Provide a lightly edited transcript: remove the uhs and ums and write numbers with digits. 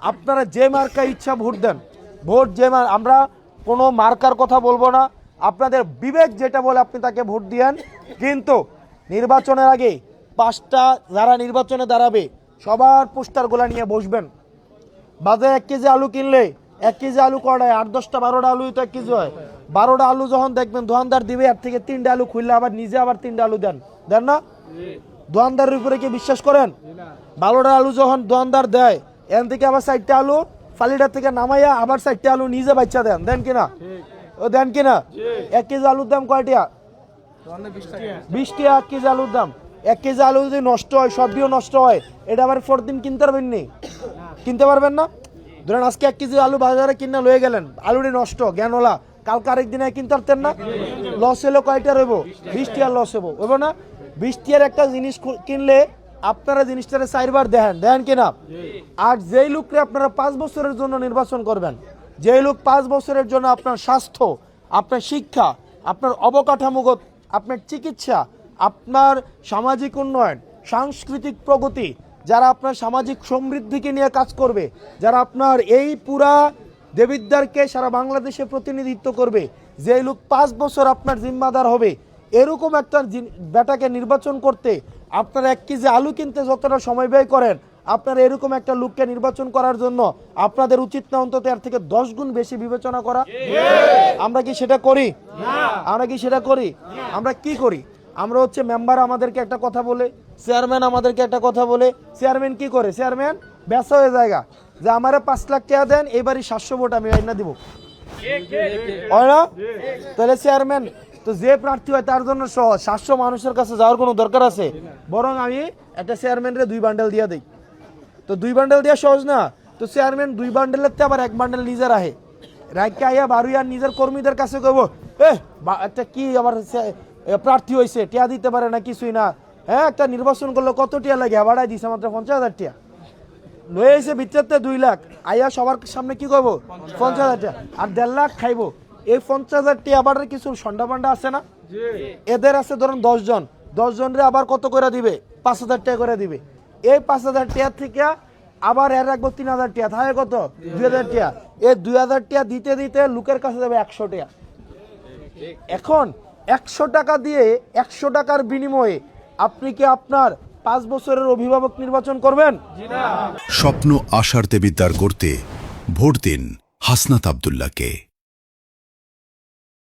আপনারা যে মার্কা ইচ্ছা ভোট দেন, ভোট যে আমরা কোনো মার্কার কথা বলবো না, আপনাদের বিবেক যেটা বলে আপনি তাকে ভোট দিয়েন। কিন্তু নির্বাচনের আগে 5টা যারা নির্বাচনে দাঁড়াবে সবার পোস্টারগুলো নিয়ে বসবেন। বাজারে 1 কেজি আলু কিনলে 1 কেজি আলু কড়ায় 8-10টা 12টা আলুই তো 1 কেজি হয়। 12টা আলু যখন দেখবেন দোকানদার দিবে, এর থেকে 3টা আলু খুললে আবার নিজে আবার 3টা আলু দেন না? দোকানদারের উপরে কি বিশ্বাস করেন? 12টা আলু যখন দোকানদার দেয়, এর থেকে আবার 4টা আলু ফালিটার থেকে নামাইয়া আবার 4টা আলু নিজে বাচ্চা দেন কিনা? ও দেন কিনা? 1 কেজি আলুর দাম কয়টা? 20 টাকা 1 কেজি আলুর দাম। 1 কেজি আলু যদি নষ্ট হয়, সবটিও নষ্ট হয়, এটা আবার পরদিন কিনতে পারবেন নি? কিনতে পারবেন না। ধরেন আজকে 1 কেজি আলু বাজারে কিনে লয়ে গেলেন, আলুটি নষ্ট জ্ঞানওয়ালা, কালকে আরেক দিনে কিনতে পারতেন না? লস হলো কয়টা রইব? 20 টাকা লস হবো না? 20 টাকার একটা জিনিস কিনলে আপনারা জিনিসটারে 4বার দেখেন কিনা? আর যেই লোককে আপনারা 5 বছরের জন্য নির্বাচন করবেন, যেই লোক 5 বছরের জন্য আপনার স্বাস্থ্য, আপনার শিক্ষা, আপনার অবকাঠামোগত, আপনার চিকিৎসা, আপনার সামাজিক উন্নয়ন, সাংস্কৃতিক প্রগতি, যারা আপনার সামাজিক সমৃদ্ধিকে নিয়ে কাজ করবে, যারা আপনার এই পুরা দেবিদ্বারকে সারা বাংলাদেশে প্রতিনিধিত্ব করবে, যে লোক 5 বছর আপনার জিম্মাদার হবে, এরকম একটা বেটাকে নির্বাচন করতে আপনারা 1 কেজি আলু কিনতে যতটা সময় ব্যয় করেন, আপনারা এরকম একটা লোককে নির্বাচন করার জন্য আপনাদের উচিত না অন্তত এর থেকে 10 গুণ বেশি বিবেচনা করা? আমরা কি সেটা করি? আমরা কি সেটা করি? আমরা কি করি? আমরা হচ্ছে মেম্বার আমাদেরকে একটা কথা বলে, চেয়ারম্যান আমাদেরকে একটা কথা বলে, চেয়ারম্যান কি করে? চেয়ারম্যান ব্যবসা হয়ে জায়গা যে আমারে 5 লাখ টাকা দেন, এইবারই 700 ভোট আমি আইনা দিব, হয় না? তাহলে চেয়ারম্যান তো যে প্রার্থী হয় তার জন্য সহজ, 700 মানুষের কাছে যাওয়ার কোনো দরকার আছে? বরং আমি একটা চেয়ারম্যানরে 2 বান্ডেল দিয়ে দিই, তো 2 বান্ডেল দেওয়া সহজ না? তো চেয়ারম্যান 2 বান্ডেলের আবার 1 বান্ডেল নিজে রাখে, রাখকে আইয়া বারুইয়ার নিজের কর্মীদের কাছে কইব, একটা কি আমার প্রার্থী হয়েছে, টিয়া দিতে পারে না, কিছুই না, হ্যাঁ একটা নির্বাচন করলো কত টিয়া লাগে, বাড়াই দিছে মাত্র 50,000 টিয়া, লয়ে এসে ভিতরতে 2 লাখ, আইয়া সবার সামনে কি করবো? 50,000 টাকা, আর 1.5 লাখ খাইবো। এই 50,000 টাকা আবার কিছু সন্ডা পান্ডা আছে না? এদের আছে ধরুন 10 জন, 10 জনরে আবার কত করে দিবে? 5,000 টাকা করে দিবে। এই 5,000 টাকা থেকে আবার এর রাখবো 3,000 টাকা, তাহলে কত? 2,000 টাকা। এই 2,000 টাকা দিতে দিতে লোকের কাছে যাবে 100 টাকা। এখন 100 টাকা দিয়ে 100 টাকার বিনিময়ে আপনি কি আপনার 5 বছরের অভিভাবক নির্বাচন করবেন? স্বপ্ন আশার দেবিদ্বার করতে ভোট দিন হাসনাত আব্দুল্লাহকে।